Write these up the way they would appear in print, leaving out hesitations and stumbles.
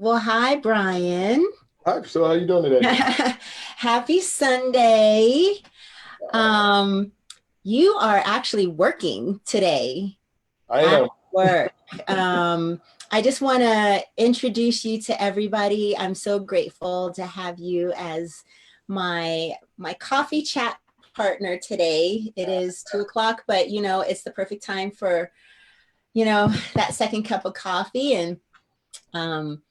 Well, hi, Brian. Hi, so how you doing today? Happy Sunday. Um, you are actually working today I at am. work. I just want to introduce you to everybody. I'm so grateful to have you as my coffee chat partner today. It is 2 o'clock, but it's the perfect time for, that second cup of coffee. And um,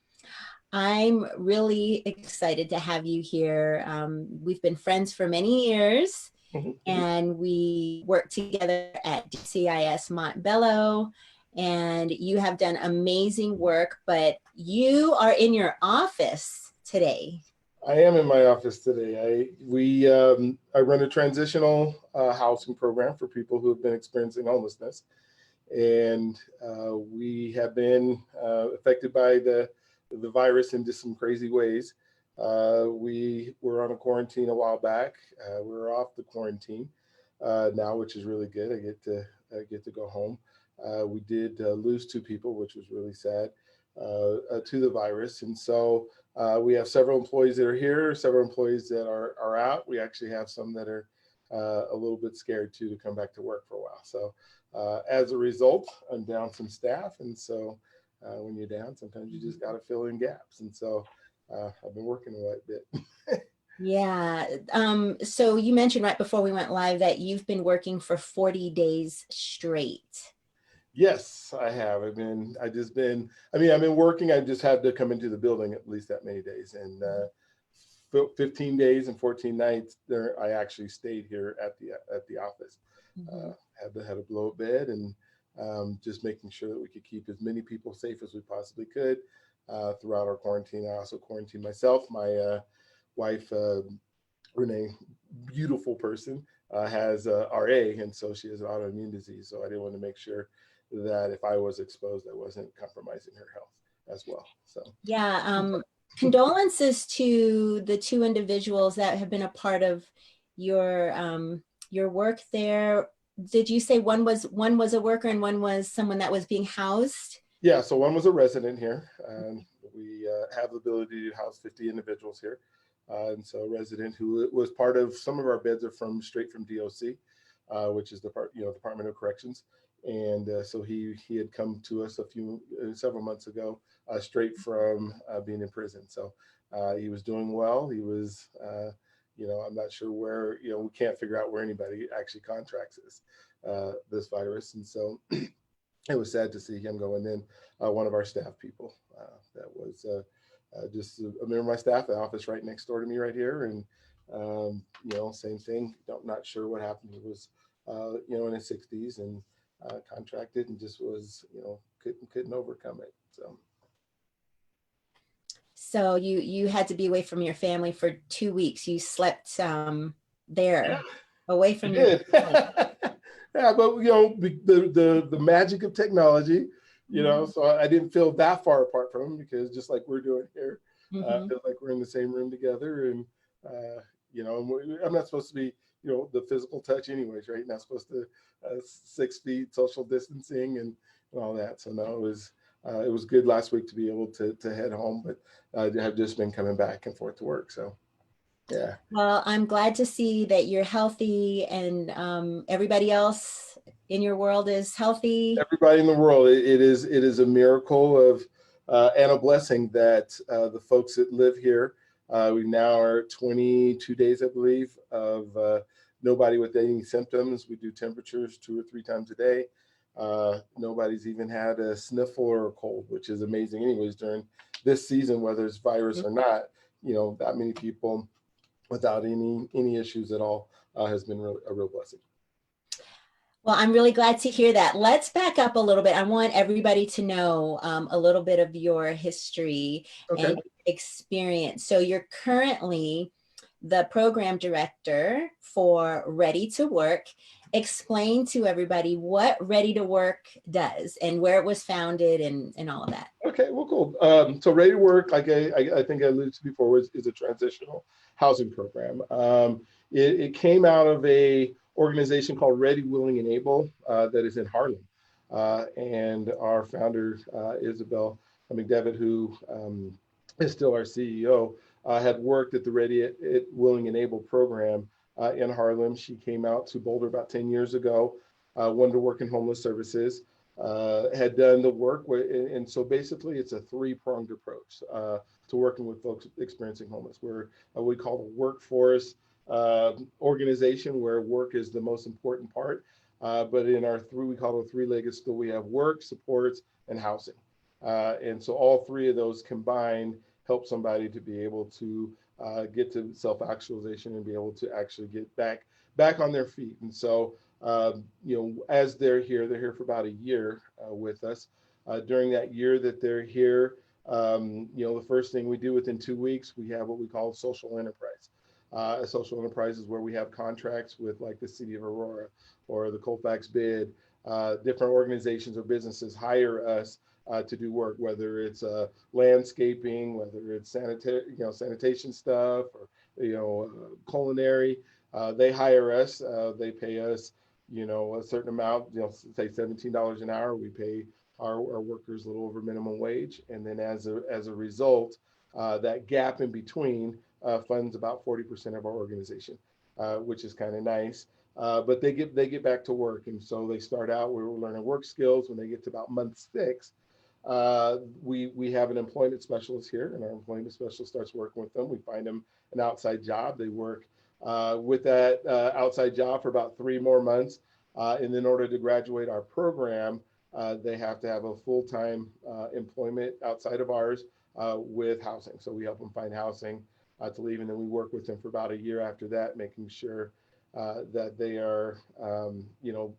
I'm really excited to have you here. We've been friends for many years, Mhm. and we worked together at DCIS Montbello, and you have done amazing work, but you are in your office today. I am in my office today. I run a transitional housing program for people who have been experiencing homelessness, and we have been affected by the virus in just some crazy ways. We were on a quarantine a while back. We're off the quarantine now, which is really good. I get to go home. We did lose two people, which was really sad to the virus, and so we have several employees that are here, several employees that are out. We actually have some that are a little bit scared too to come back to work for a while. So as a result, I'm down some staff, and so when you're down, sometimes you just got to fill in gaps. And so I've been working a bit. Yeah. So you mentioned right before we went live that you've been working for 40 days straight. Yes, I have. I've been working. I just had to come into the building at least that many days. And 15 days and 14 nights there, I actually stayed here at the office. Mhm. Uh, had a blow up bed and just making sure that we could keep as many people safe as we possibly could throughout our quarantine. I also quarantined myself. My wife, Renee, beautiful person, has RA, and so she has an autoimmune disease. So I didn't want to make sure that if I was exposed, I wasn't compromising her health as well. So Yeah, condolences to the two individuals that have been a part of your work there. Did you say one was a worker and one was someone that was being housed? yeah, so one was a resident here. We have the ability to house 50 individuals here. And so a resident who was part of some of our beds are from straight from DOC, which is Department of Corrections. And so he had come to us several months ago, straight from being in prison. So he was doing well. He was, I'm not sure where, we can't figure out where anybody actually contracts this virus. And so it was sad to see him go. And then one of our staff people that was just a member of my staff, the office right next door to me right here. And, same thing. Not sure what happened. He was, in his 60s and contracted and just was, couldn't overcome it. So, So you had to be away from your family for 2 weeks. You slept there, yeah, away I from your did. family. Yeah, but the magic of technology, Mhm. so I didn't feel that far apart from him because just like we're doing here, I Mhm. feel like we're in the same room together, and I'm not supposed to be, the physical touch anyways, right? Not supposed to 6 feet social distancing and all that. So no, it was good last week to be able to head home, but I have just been coming back and forth to work. So yeah. Well, I'm glad to see that you're healthy and everybody else in your world is healthy. Everybody in the world. It is a miracle of and a blessing that the folks that live here. We now are 22 days, I believe, of nobody with any symptoms. We do temperatures 2 or 3 times a day. Nobody's even had a sniffle or a cold, which is amazing. Anyways, during this season, whether it's virus or not, that many people without any issues at all has been a real blessing. Well, I'm really glad to hear that. Let's back up a little bit. I want everybody to know a little bit of your history Okay. and experience. So, you're currently the program director for Ready to Work. Explain to everybody what Ready to Work does and where it was founded and all of that. Okay, well, cool. So Ready to Work, like I think I alluded to before, is a transitional housing program. It came out of a organization called Ready, Willing, and Able that is in Harlem. And our founder, Isabel, McDevitt, who is still our CEO, had worked at the Ready, Willing, and Able program in Harlem. She came out to Boulder about 10 years ago, wanted to work in homeless services, had done the work. And so basically it's a three-pronged approach to working with folks experiencing homeless. We're we call the workforce organization, where work is the most important part. But in our we call it a three-legged stool. We have work, supports, and housing. And so all three of those combined help somebody to be able to get to self-actualization and be able to actually get back on their feet. And so, you know, as they're here for about a year with us. During that year that they're here, you know, the first thing we do within 2 weeks, we have what we call social enterprise. A social enterprise is where we have contracts with like the city of Aurora or the Colfax bid. Different organizations or businesses hire us to do work, whether it's landscaping, whether it's sanitation stuff, or culinary. They hire us. They pay us, you know, a certain amount. You know, say $17 an hour. We pay our workers a little over minimum wage, and then as a result, that gap in between funds about 40% of our organization, which is kind of nice. But they get back to work, and so they start out. We're learning work skills. When they get to about month 6, we have an employment specialist here, and our employment specialist starts working with them. We find them an outside job. They work with that outside job for about 3 more months, and in order to graduate our program, they have to have a full-time employment outside of ours with housing. So we help them find housing to leave, and then we work with them for about a year after that, making sure that they are, you know,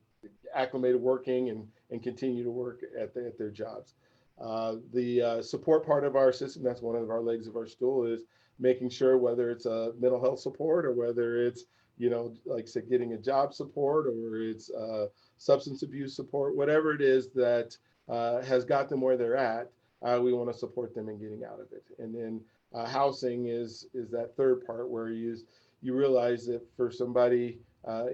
acclimated working and continue to work at their jobs. The support part of our system, that's one of our legs of our stool, is making sure whether it's a mental health support or whether it's, you know, like I said, getting a job support or it's substance abuse support, whatever it is that has got them where they're at, we want to support them in getting out of it. And then housing is that third part where you realize that for somebody,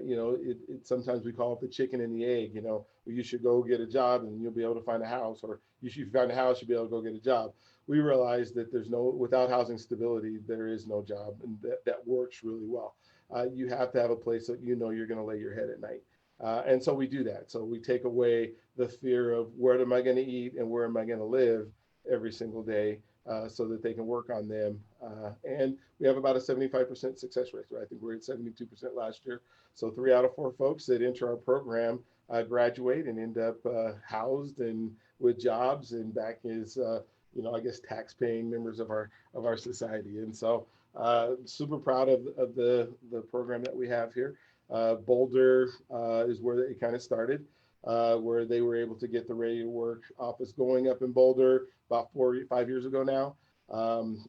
you know, sometimes we call it the chicken and the egg, you know, where you should go get a job and you'll be able to find a house, or you should find a house, you'll be able to go get a job. We realize that without housing stability, there is no job, and that works really well. You have to have a place that you know you're going to lay your head at night. And so we do that. So we take away the fear of where am I going to eat and where am I going to live every single day, so that they can work on them. And we have about a 75% success rate. So I think we're at 72% last year. So 3 out of 4 folks that enter our program graduate and end up housed and with jobs and back as, you know, I guess tax-paying members of our society. And so super proud of the program that we have here. Boulder is where it kind of started, where they were able to get the Ready to Work office going up in Boulder about 4 or 5 years ago now.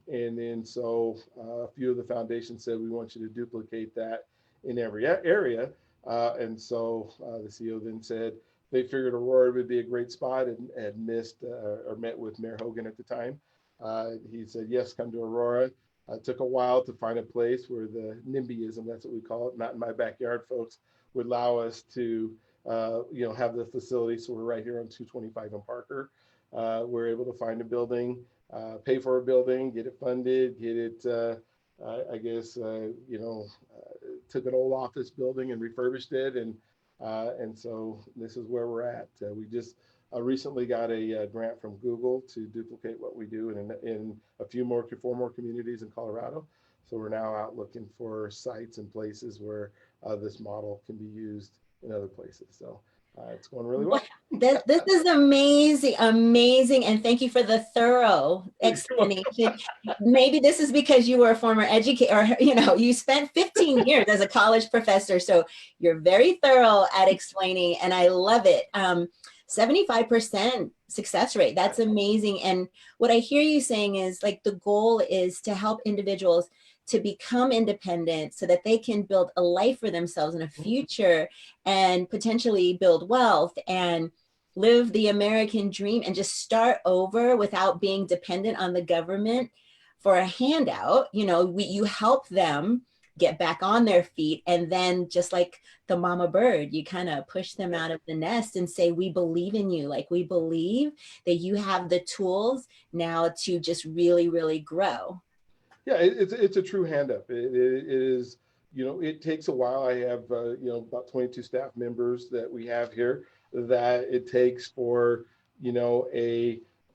And then so a few of the foundations said, we want you to duplicate that in every area. And so the CEO then said they figured Aurora would be a great spot, and had met with Mayor Hogan at the time. He said, yes, come to Aurora. It took a while to find a place where the NIMBYism, that's what we call it, not in my backyard, folks, would allow us to you know, have the facility. So we're right here on 225 in Parker. We're able to find a building, pay for a building, get it funded, get it, I guess, you know, took an old office building and refurbished it. And so this is where we're at. We just recently got a grant from Google to duplicate what we do in a few more, 4 more communities in Colorado. So we're now out looking for sites and places where this model can be used in other places. So it's going really well. This is amazing, amazing. And thank you for the thorough explanation. Maybe this is because you were a former educator, or, you know, you spent 15 years as a college professor. So you're very thorough at explaining, and I love it. 75% success rate. That's amazing. And what I hear you saying is, like, the goal is to help individuals to become independent so that they can build a life for themselves in a future, and potentially build wealth and live the American dream and just start over without being dependent on the government for a handout. You know, you help them get back on their feet. And then just like the mama bird, you kind of push them out of the nest and say, we believe in you. Like, we believe that you have the tools now to just really, really grow. Yeah, it's a true hand up. It is, it takes a while. I have, about 22 staff members that we have here that it takes for,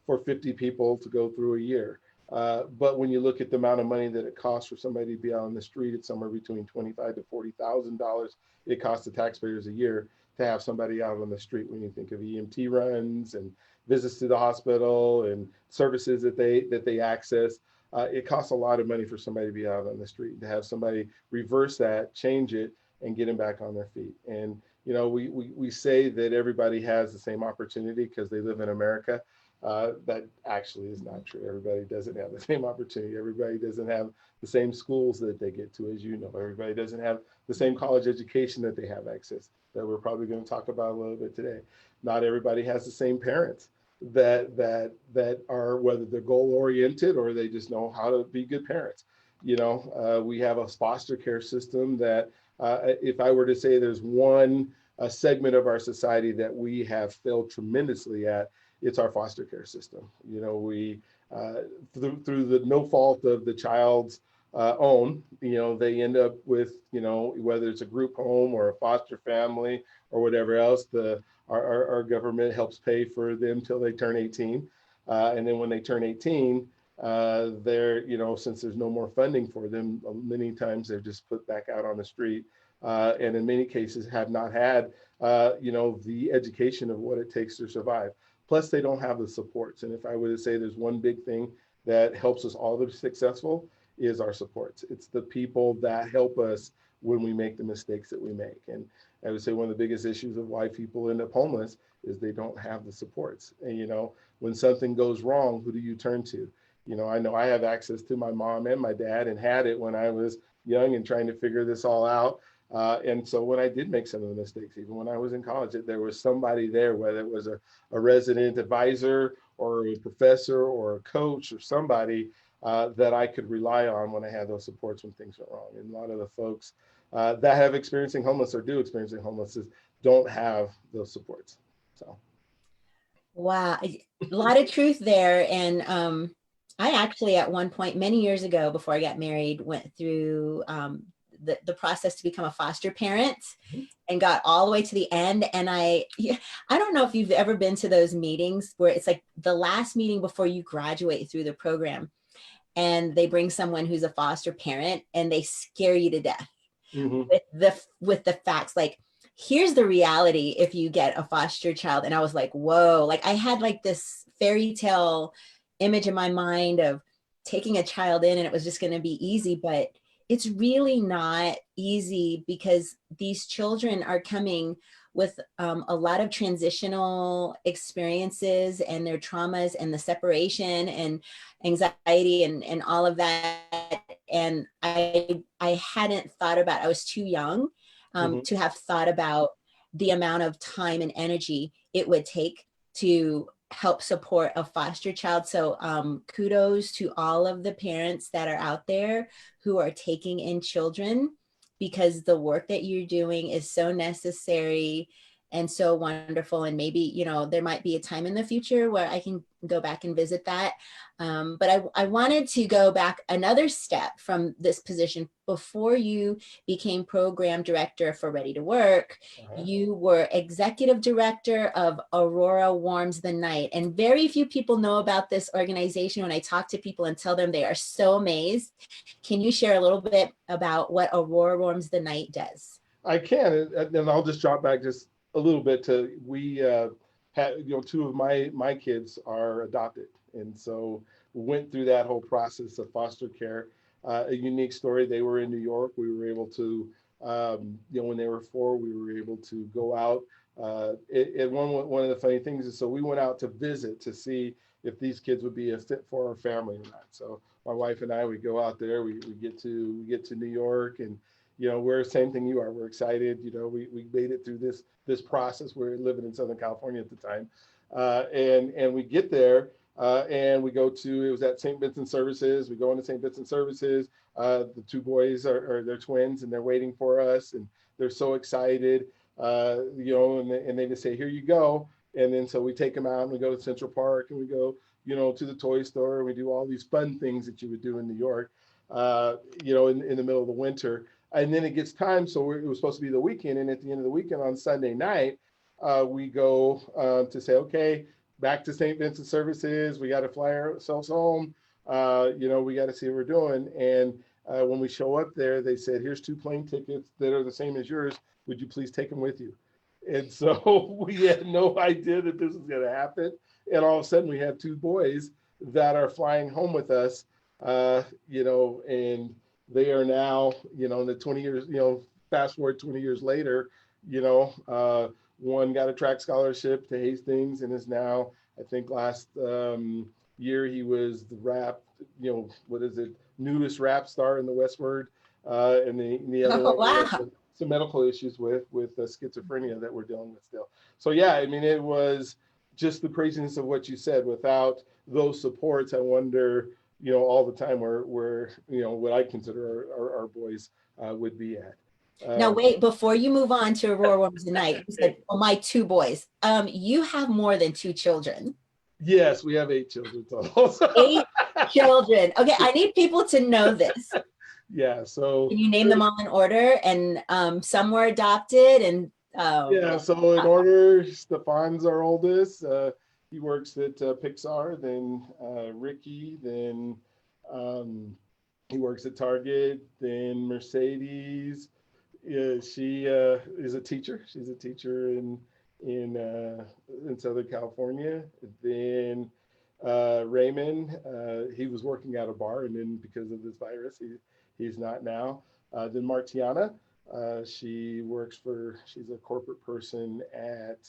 for 50 people to go through a year. But when you look at the amount of money that it costs for somebody to be out on the street, it's somewhere between $25,000 to $40,000 it costs the taxpayers a year to have somebody out on the street. When you think of EMT runs and visits to the hospital and services that they access, it costs a lot of money for somebody to be out on the street, to have somebody reverse that, change it, and get them back on their feet. And we say that everybody has the same opportunity because they live in America. That actually is not true. Everybody doesn't have the same opportunity. Everybody doesn't have the same schools that they get to, as you know. Everybody doesn't have the same college education that they have access, that we're probably going to talk about a little bit today. Not everybody has the same parents that are, whether they're goal oriented or they just know how to be good parents. We have a foster care system that, if I were to say there's one segment of our society that we have failed tremendously at, it's our foster care system. We through the no fault of the child's own, they end up with, whether it's a group home or a foster family or whatever else, our government helps pay for them till they turn 18. And then when they turn 18, they're, since there's no more funding for them, many times they're just put back out on the street. And in many cases have not had, the education of what it takes to survive. Plus, they don't have the supports. And if I were to say there's one big thing that helps us all to be successful, is our supports. It's the people that help us when we make the mistakes that we make. And I would say one of the biggest issues of why people end up homeless is they don't have the supports. And, when something goes wrong, who do you turn to? I know I have access to my mom and my dad and had it when I was young and trying to figure this all out. And so when I did make some of the mistakes, even when I was in college, there was somebody there, whether it was a resident advisor or a professor or a coach or somebody that I could rely on when I had those supports when things went wrong. And a lot of the folks that have experiencing homeless or do experiencing homelessness don't have those supports. So. Wow, a lot of truth there. And I actually, at one point, many years ago, before I got married, went through the process to become a foster parent and got all the way to the end. And I don't know if you've ever been to those meetings where it's like the last meeting before you graduate through the program, and they bring someone who's a foster parent and they scare you to death with the facts. Like, here's the reality if you get a foster child. And I was like, whoa, like I had like this fairy tale image in my mind of taking a child in and it was just going to be easy, but it's really not easy, because these children are coming with a lot of transitional experiences and their traumas and the separation and anxiety and all of that. And I hadn't thought about, I was too young to have thought about the amount of time and energy it would take to help support a foster child. So kudos to all of the parents that are out there who are taking in children, because the work that you're doing is so necessary and so wonderful. And maybe, there might be a time in the future where I can go back and visit that. But I wanted to go back another step from this position. Before you became program director for Ready to Work, you were executive director of Aurora Warms the Night. And very few people know about this organization. When I talk to people and tell them, they are so amazed. Can you share a little bit about what Aurora Warms the Night does? I can, and I'll just drop back just a little bit to, we had, two of my kids are adopted. And so went through that whole process of foster care. A unique story. They were in New York. We were able to, when they were 4, we were able to go out. And one of the funny things is, so we went out to visit to see if these kids would be a fit for our family or not. So my wife and I, we go out there, we get to New York, and we're the same thing you are. We're excited. We made it through this process. We're living in Southern California at the time, and we get there. And we go to, it was at St. Vincent Services. We go into St. Vincent Services. The two boys they're twins and they're waiting for us and they're so excited, and they just say, here you go. And then so we take them out and we go to Central Park and we go, to the toy store. And we do all these fun things that you would do in New York, in the middle of the winter. And then it gets time. So it was supposed to be the weekend. And at the end of the weekend on Sunday night, we go to say, okay, back to St. Vincent Services. We got to fly ourselves home. We got to see what we're doing. And when we show up there, they said, here's 2 plane tickets that are the same as yours. Would you please take them with you? And so we had no idea that this was going to happen. And all of a sudden we have 2 boys that are flying home with us, and they are now, in the 20 years, fast forward 20 years later, one got a track scholarship to Hastings and is now, I think last year he was the rap, newest rap star in the Westward. And the other Oh, one we have wow. some medical issues with schizophrenia that we're dealing with still. So yeah, I mean, it was just the craziness of what you said. Without those supports, I wonder, all the time where what I consider our boys would be at. Now, Um, wait, before you move on to Aurora Warms the Night, you said, oh, my 2 boys. You have more than 2 children. yes, we have 8 children total. 8 children. Okay, I need people to know this. Yeah, so Can you name them all in order? And some were adopted and yeah, so in order, Stefan's our oldest. He works at Pixar, then Ricky, then he works at Target, then Mercedes. Yeah, she is a teacher. She's a teacher in Southern California. Then Raymond, he was working at a bar, and then because of this virus, he's not now. Then Martiana, she's a corporate person at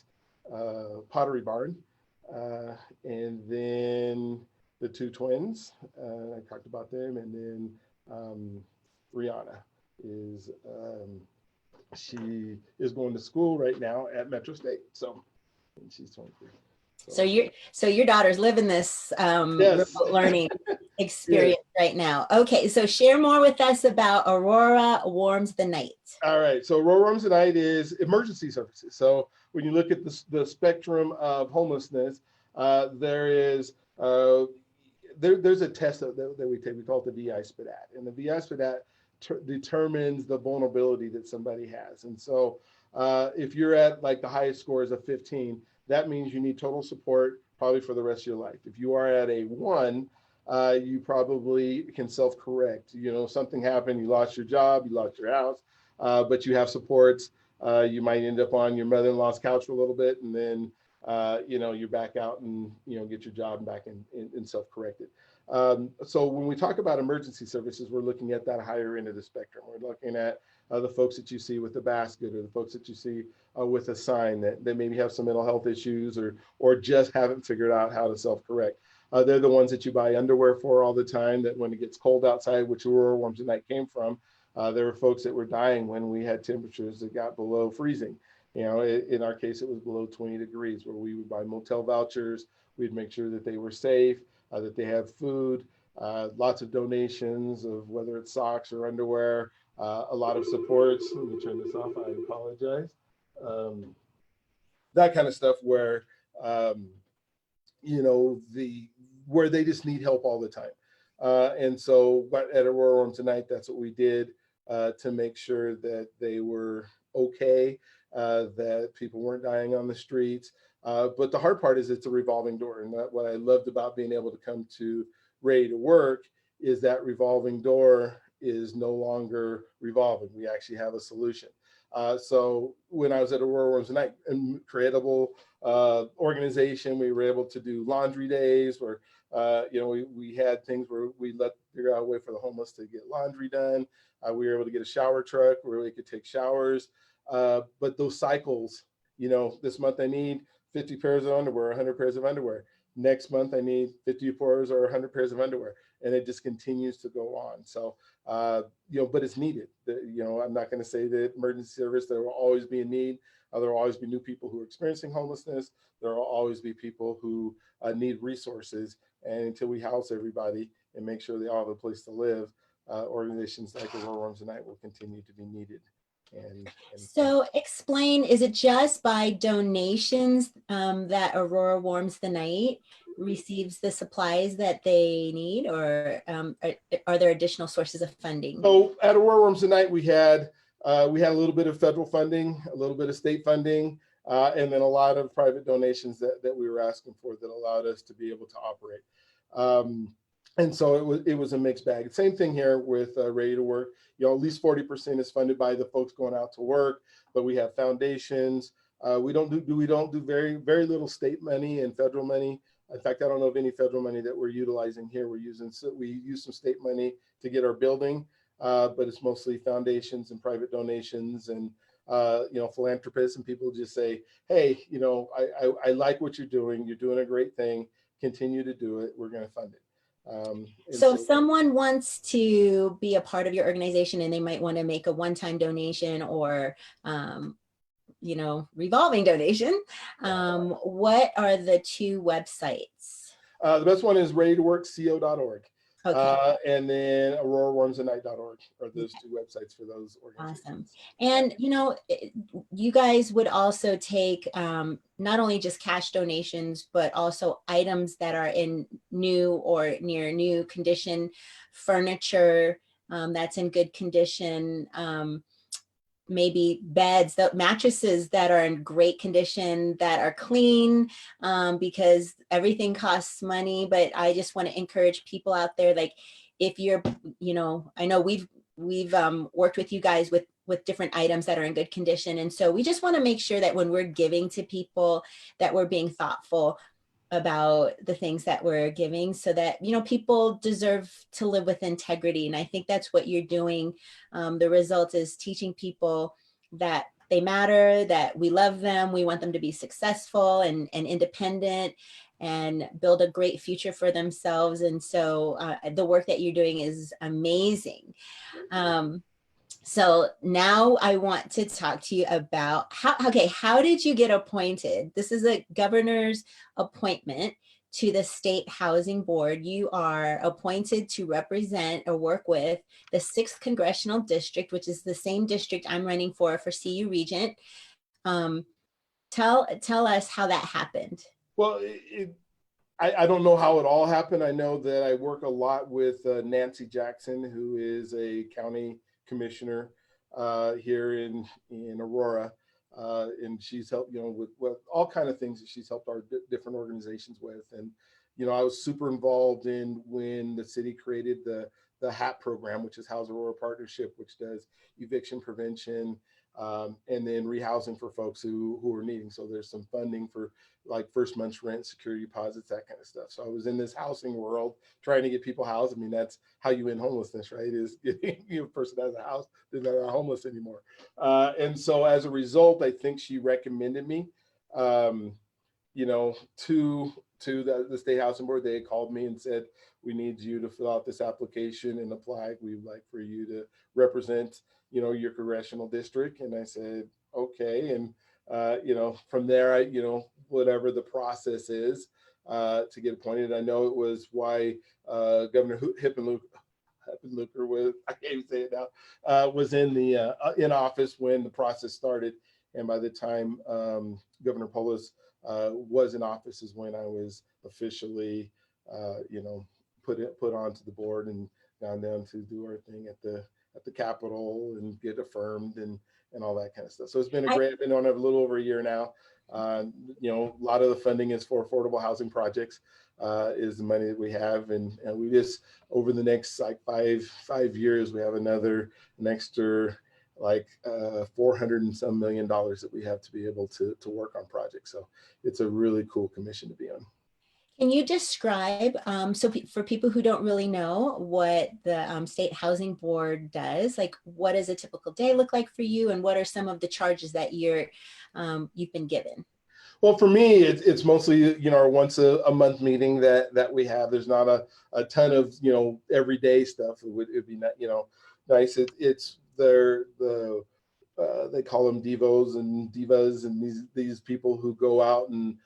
Pottery Barn. And then the 2 twins, I talked about them. And then Rihanna is, she is going to school right now at Metro State. So, and she's 23. so your daughter's living this Yes. remote learning Yeah. experience right now. Okay, so share more with us about Aurora Warms the Night. All right. So Aurora Warms the Night is emergency services. So when you look at the spectrum of homelessness, there is there's a test that we take. We call it the VI SPIDAT, and the VI SPIDAT determines the vulnerability that somebody has. And so if you're at like the highest score is a 15, that means you need total support probably for the rest of your life. If you are at a 1, you probably can self-correct. Something happened, you lost your job, you lost your house, but you have supports. You might end up on your mother-in-law's couch for a little bit, and then you're back out and get your job back in self-corrected. So when we talk about emergency services, we're looking at that higher end of the spectrum. We're looking at the folks that you see with the basket, or the folks that you see with a sign that maybe have some mental health issues, or just haven't figured out how to self-correct. They're the ones that you buy underwear for all the time, that when it gets cold outside, which Aurora Warms the Night came from, there were folks that were dying when we had temperatures that got below freezing. In our case, it was below 20 degrees, where we would buy motel vouchers. We'd make sure that they were safe, that they have food, lots of donations of whether it's socks or underwear, a lot of supports. Let me turn this off, I apologize. That kind of stuff where, where they just need help all the time. And so, but at Aurora Warms the Night, that's what we did to make sure that they were okay, that people weren't dying on the streets. But the hard part is it's a revolving door. And what I loved about being able to come to Ready to Work is that revolving door is no longer revolving. We actually have a solution. So when I was at Aurora Warms the Night, incredible organization, we were able to do laundry days where, we had things where we figure out a way for the homeless to get laundry done. We were able to get a shower truck where we could take showers. But those cycles, this month I need 50 pairs of underwear, 100 pairs of underwear. Next month I need 50 pairs or 100 pairs of underwear. And it just continues to go on. So, but it's needed. I'm not going to say that emergency service, there will always be a need, There will always be new people who are experiencing homelessness. There will always be people who need resources. And until we house everybody and make sure they all have a place to live, organizations like Aurora Warms the Night will continue to be needed. So explain, is it just by donations that Aurora Warms the Night receives the supplies that they need, or are there additional sources of funding? So at Aurora Warms the Night, we had a little bit of federal funding, a little bit of state funding, and then a lot of private donations that we were asking for that allowed us to be able to operate. And so it was a mixed bag. Same thing here with Ready to Work. At least 40% is funded by the folks going out to work, but we have foundations. We don't do very little state money and federal money. In fact, I don't know of any federal money that we're utilizing here. We use some state money to get our building, but it's mostly foundations and private donations and philanthropists, and people just say, hey, I like what you're doing. You're doing a great thing. Continue to do it. We're going to fund it. So if someone wants to be a part of your organization and they might want to make a one-time donation or, revolving donation, what are the two websites? The best one is readytoworkco.org. Okay. And then aurorawarmsthenight.org are those two websites for those organizations. Awesome. And, you guys would also take not only just cash donations, but also items that are in new or near new condition, furniture that's in good condition, maybe beds, the mattresses that are in great condition, that are clean, because everything costs money. But I just want to encourage people out there, like if you're, I know we've worked with you guys with different items that are in good condition. And so we just want to make sure that when we're giving to people that we're being thoughtful about the things that we're giving, so that, people deserve to live with integrity. And I think that's what you're doing. The result is teaching people that they matter, that we love them. We want them to be successful and independent and build a great future for themselves. And so the work that you're doing is amazing. So now I want to talk to you about how did you get appointed? This is a governor's appointment to the State Housing Board. You are appointed to represent or work with the 6th Congressional District, which is the same district I'm running for CU Regent. Tell us how that happened. Well, I don't know how it all happened. I know that I work a lot with Nancy Jackson, who is a county commissioner here in Aurora, and she's helped with all kind of things that she's helped our different organizations with. And I was super involved in when the city created the HAP program, which is House Aurora Partnership, which does eviction prevention and then rehousing for folks who are needing. So there's some funding for like first month's rent, security deposits, that kind of stuff. So I was in this housing world trying to get people housed. I mean, that's how you end homelessness, right? Is a person has a house, they're not homeless anymore. And so as a result, I think she recommended me, to the State Housing Board. They had called me and said, we need you to fill out this application and apply. We'd like for you to represent, your congressional district. And I said, okay. And, from there, whatever the process is to get appointed. I know it was why Governor Hippenluker was, I can't even say it now, was in office when the process started. And by the time Governor Polis was in office is when I was officially, put onto the board and gone down to do our thing at the Capitol and get affirmed and all that kind of stuff. So it's been I've been on it a little over a year now. A lot of the funding is for affordable housing projects, is the money that we have. And we just, over the next like five years, we have an extra like $400 and some million that we have to be able to work on projects. So it's a really cool commission to be on. Can you describe, for people who don't really know what the State Housing Board does, like what does a typical day look like for you, and what are some of the charges that you've been given? Well, for me, it's mostly, our once a month meeting that we have. There's not a ton of, everyday stuff. It'd be, nice. It's the they call them devos and divas, and these people who go out and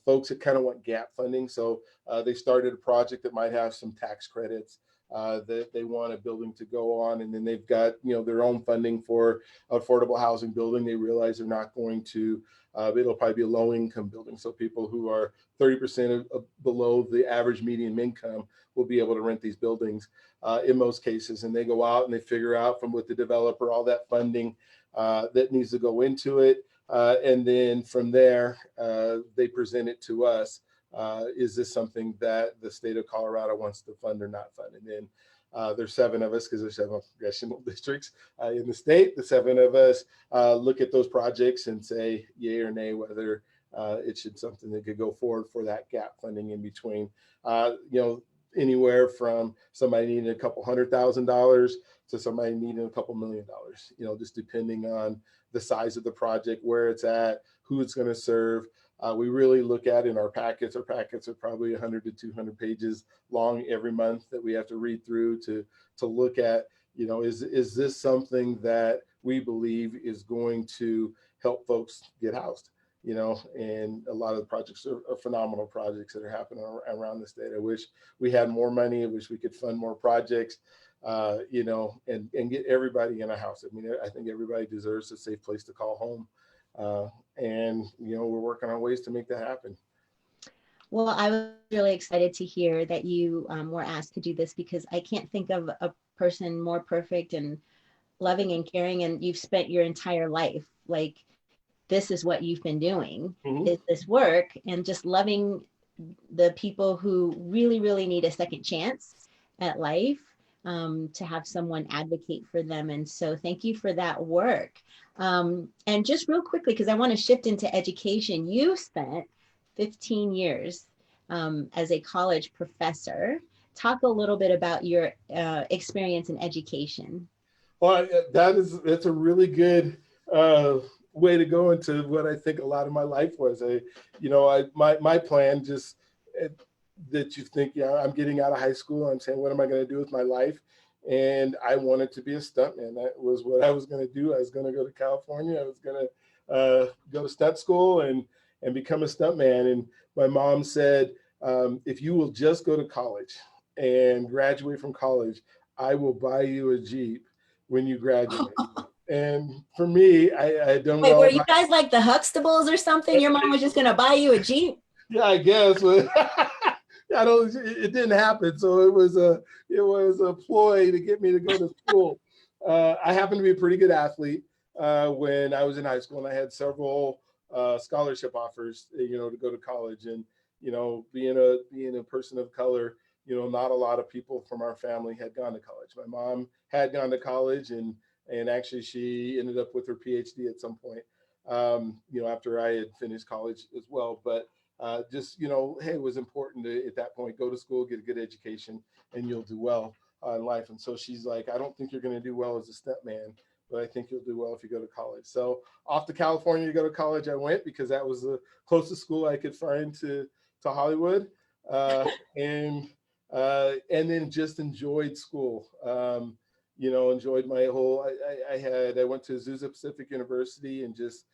folks that kind of want gap funding. So they started a project that might have some tax credits that they want a building to go on, and then they've got their own funding for affordable housing building. They realize they're not going to. It'll probably be a low income building, so people who are 30% below the average median income will be able to rent these buildings in most cases. And they go out and they figure out from with the developer all that funding that needs to go into it. And then from there, they present it to us. Is this something that the state of Colorado wants to fund or not fund? And then there's 7 of us because there's 7 congressional districts in the state. The 7 of us look at those projects and say yay or nay whether it should something that could go forward for that gap funding in between. Anywhere from somebody needing a couple $100,000 to somebody needing a couple $1 million, just depending on the size of the project, where it's at, who it's going to serve. We really look at in our packets. Our packets are probably 100 to 200 pages long every month that we have to read through to look at, is this something that we believe is going to help folks get housed? And a lot of the projects are phenomenal projects that are happening around the state. I wish we had more money. I wish we could fund more projects, and get everybody in a house. I mean, I think everybody deserves a safe place to call home. And we're working on ways to make that happen. Well, I was really excited to hear that you were asked to do this, because I can't think of a person more perfect and loving and caring, and you've spent your entire life like this is what you've been doing, is this work, and just loving the people who really, really need a second chance at life, to have someone advocate for them. And so thank you for that work. And just real quickly, because I want to shift into education, you spent 15 years as a college professor. Talk a little bit about your experience in education. Well, that's a really good way to go into what I think a lot of my life was. My plan just that you think, I'm getting out of high school. I'm saying, what am I going to do with my life? And I wanted to be a stuntman. That was what I was going to do. I was going to go to California. I was going to go to stunt school and become a stuntman. And my mom said, if you will just go to college and graduate from college, I will buy you a Jeep when you graduate. And for me, I had done Wait, well. were you guys like the Huxtables or something? Your mom was just going to buy you a Jeep? Yeah, I guess. It didn't happen. So it was a ploy to get me to go to school. I happened to be a pretty good athlete when I was in high school, and I had several scholarship offers, to go to college. And being a person of color, not a lot of people from our family had gone to college. My mom had gone to college, and actually she ended up with her PhD at some point, after I had finished college as well. But just, hey, it was important to, at that point, go to school, get a good education, and you'll do well in life. And so she's like, I don't think you're going to do well as a stuntman, but I think you'll do well if you go to college. So off to California to go to college I went, because that was the closest school I could find to Hollywood. And then just enjoyed school. Enjoyed my whole, I went to Azusa Pacific University and just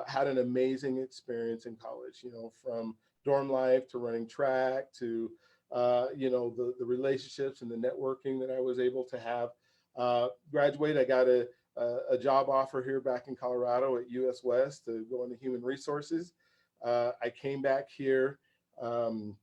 had an amazing experience in college, from dorm life to running track to, the relationships and the networking that I was able to have. Graduate, I got a job offer here back in Colorado at US West to go into human resources. I came back here in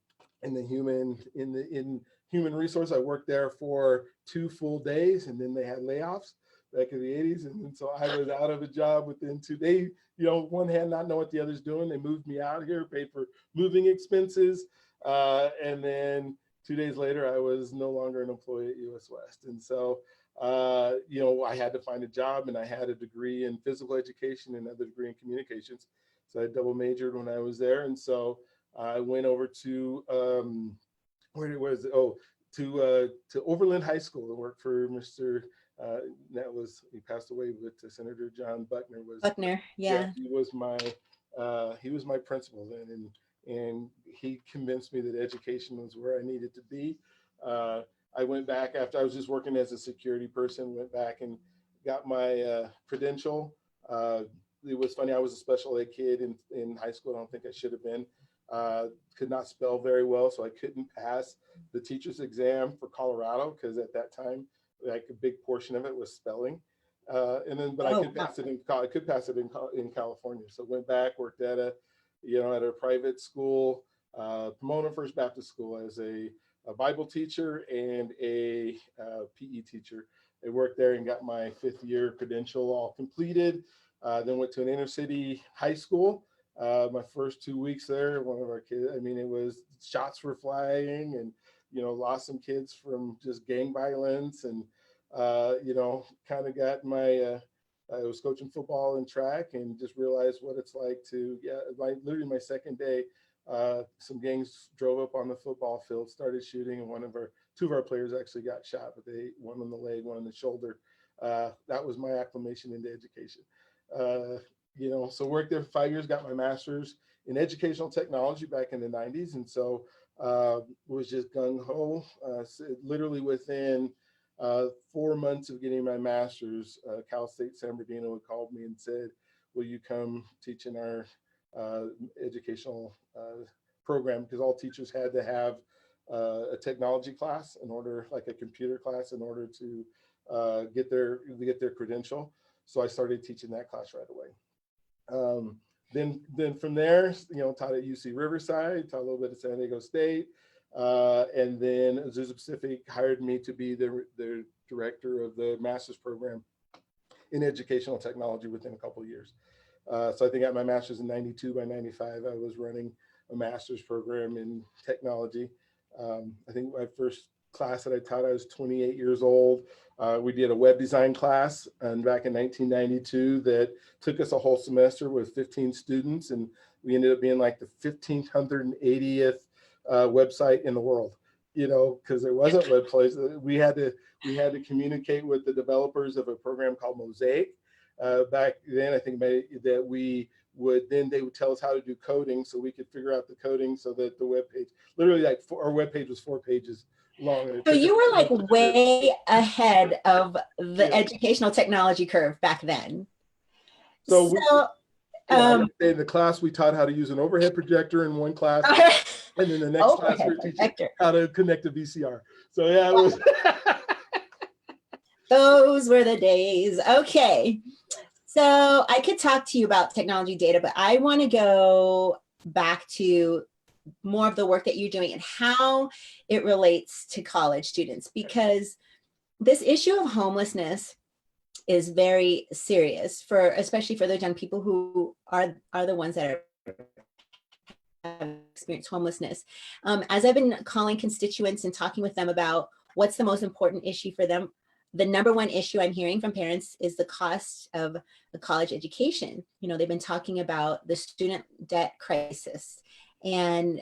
human resource. I worked there for 2 full days, and then they had layoffs back in the 80s. And so I was out of a job within 2 days. One hand not know what the other's doing. They moved me out here, paid for moving expenses. And then 2 days later, I was no longer an employee at US West. And so, I had to find a job, and I had a degree in physical education and another degree in communications. So I double majored when I was there. And so I went over to, where was it? Oh, to Overland High School and worked for Mr. He passed away, but Senator John Buckner was. Buckner, yeah. He was my principal then, and he convinced me that education was where I needed to be. I went back after I was just working as a security person, went back and got my credential It was funny. I was a special ed kid in high school. I don't think I should have been. Could not spell very well, so I couldn't pass the teacher's exam for Colorado because at that time, like a big portion of it was spelling. But I could pass it I could pass it in California. So went back, worked at a private school, Pomona First Baptist School as a Bible teacher and a PE teacher. I worked there and got my 5th year credential all completed. Then went to an inner city high school. My first 2 weeks there, one of our kids, I mean, it was shots were flying and, lost some kids from just gang violence and, kind of got I was coaching football and track and just realized what it's like to, literally my second day, some gangs drove up on the football field, started shooting, and two of our players actually got shot, but one on the leg, one on the shoulder. That was my acclimation into education. So worked there for 5 years, got my master's in educational technology back in the 90s. And so was just gung ho. Literally within 4 months of getting my master's, Cal State San Bernardino called me and said, will you come teach in our educational program? Because all teachers had to have a technology class like a computer class in order to get their credential. So I started teaching that class right away. Then from there, taught at UC Riverside, taught a little bit at San Diego State, and then Azusa Pacific hired me to be the director of the master's program in educational technology within a couple of years. So I think I got my master's in 92. By 95, I was running a master's program in technology. I think my first class that I taught, I was 28 years old. We did a web design class and back in 1992 that took us a whole semester with 15 students, and we ended up being like the 1580th website in the world, because there wasn't web plays. We had to communicate with the developers of a program called Mosaic. Back then, I think they would tell us how to do coding so we could figure out the coding so that the web page, literally our web page was 4 pages long. So you were like way ahead of the educational technology curve back then. So in the class, we taught how to use an overhead projector in one class. And then the next class, we were teaching how to connect a VCR. So yeah, it was. Those were the days. Okay. So I could talk to you about technology data, but I want to go back to more of the work that you're doing and how it relates to college students, because this issue of homelessness is very serious especially for those young people who are the ones that have experienced homelessness. As I've been calling constituents and talking with them about what's the most important issue for them, the number one issue I'm hearing from parents is the cost of a college education. They've been talking about the student debt crisis. And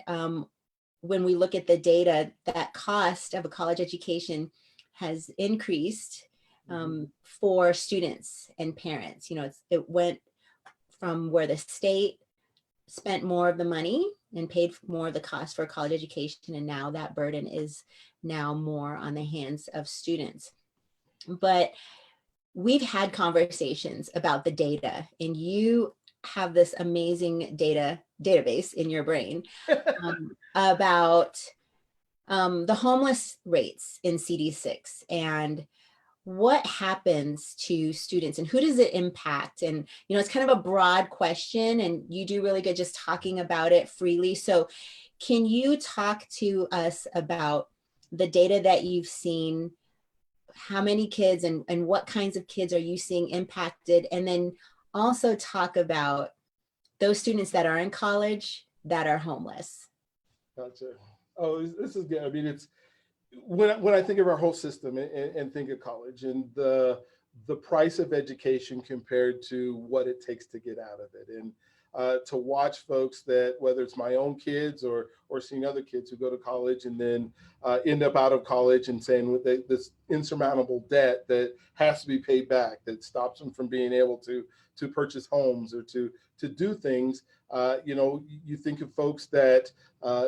when we look at the data, that cost of a college education has increased for students and parents. It went from where the state spent more of the money and paid more of the cost for a college education, and now that burden is now more on the hands of students. But we've had conversations about the data, and you have this amazing database in your brain about the homeless rates in CD6 and what happens to students and who does it impact. And it's kind of a broad question, and you do really good just talking about it freely. So can you talk to us about the data that you've seen? How many kids and what kinds of kids are you seeing impacted? And then also talk about those students that are in college that are homeless. Gotcha. Oh, this is good. I mean, it's when I think of our whole system and think of college and the price of education compared to what it takes to get out of it, and to watch folks that, whether it's my own kids or or seen other kids who go to college and then end up out of college and saying with this insurmountable debt that has to be paid back, that stops them from being able to purchase homes or to do things. You think of folks that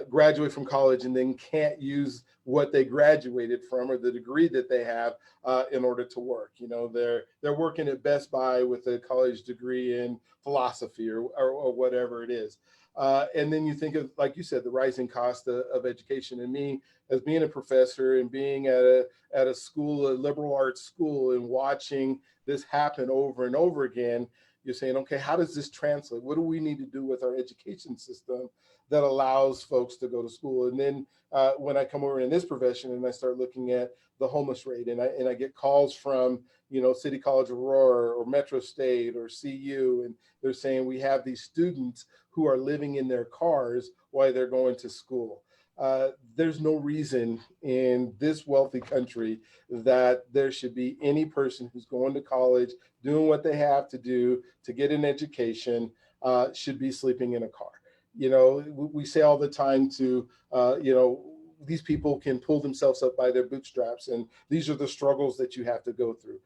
graduate from college and then can't use what they graduated from or the degree that they have in order to work. They're working at Best Buy with a college degree in philosophy or whatever it is. And then you think of, like you said, the rising cost of education. And me, as being a professor and being at a school, a liberal arts school, and watching this happen over and over again, you're saying, okay, how does this translate? What do we need to do with our education system that allows folks to go to school? And then when I come over in this profession and I start looking at the homeless rate, and I get calls from City College Aurora or Metro State or CU, and they're saying we have these students who are living in their cars while they're going to school. There's no reason in this wealthy country that there should be any person who's going to college, doing what they have to do to get an education, should be sleeping in a car. We say all the time to, these people can pull themselves up by their bootstraps, and these are the struggles that you have to go through.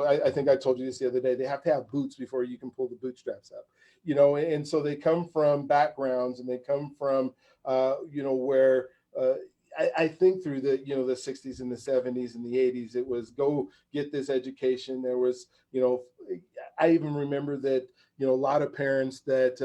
I think I told you this the other day, they have to have boots before you can pull the bootstraps up, and so they come from backgrounds and they come from, where I think through the 60s and the 70s and the 80s, it was go get this education. There was, I even remember that, a lot of parents that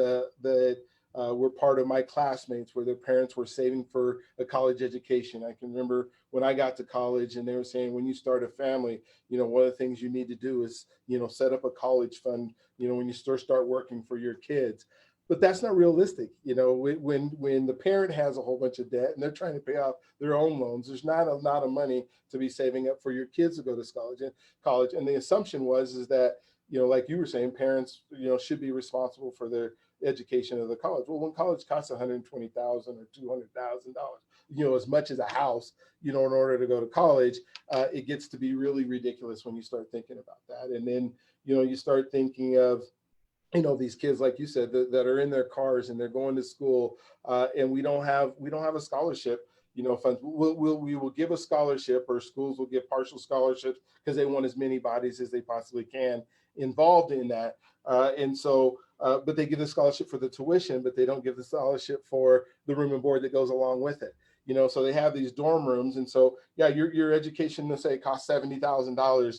were part of my classmates where their parents were saving for a college education. I can remember when I got to college and they were saying, when you start a family, one of the things you need to do is, set up a college fund, when you start working for your kids. But that's not realistic. When the parent has a whole bunch of debt and they're trying to pay off their own loans, there's not a lot of money to be saving up for your kids to go to college. And the assumption is that, like you were saying, parents, should be responsible for their education of the college. Well, when college costs $120,000 or $200,000, as much as a house, in order to go to college, it gets to be really ridiculous when you start thinking about that. And then, you start thinking of, these kids, like you said, that are in their cars and they're going to school, and we don't have a scholarship, funds. We will give a scholarship, or schools will give partial scholarships because they want as many bodies as they possibly can involved in that. But they give the scholarship for the tuition, but they don't give the scholarship for the room and board that goes along with it. So they have these dorm rooms, and so yeah, your education, let's say, costs $70,000,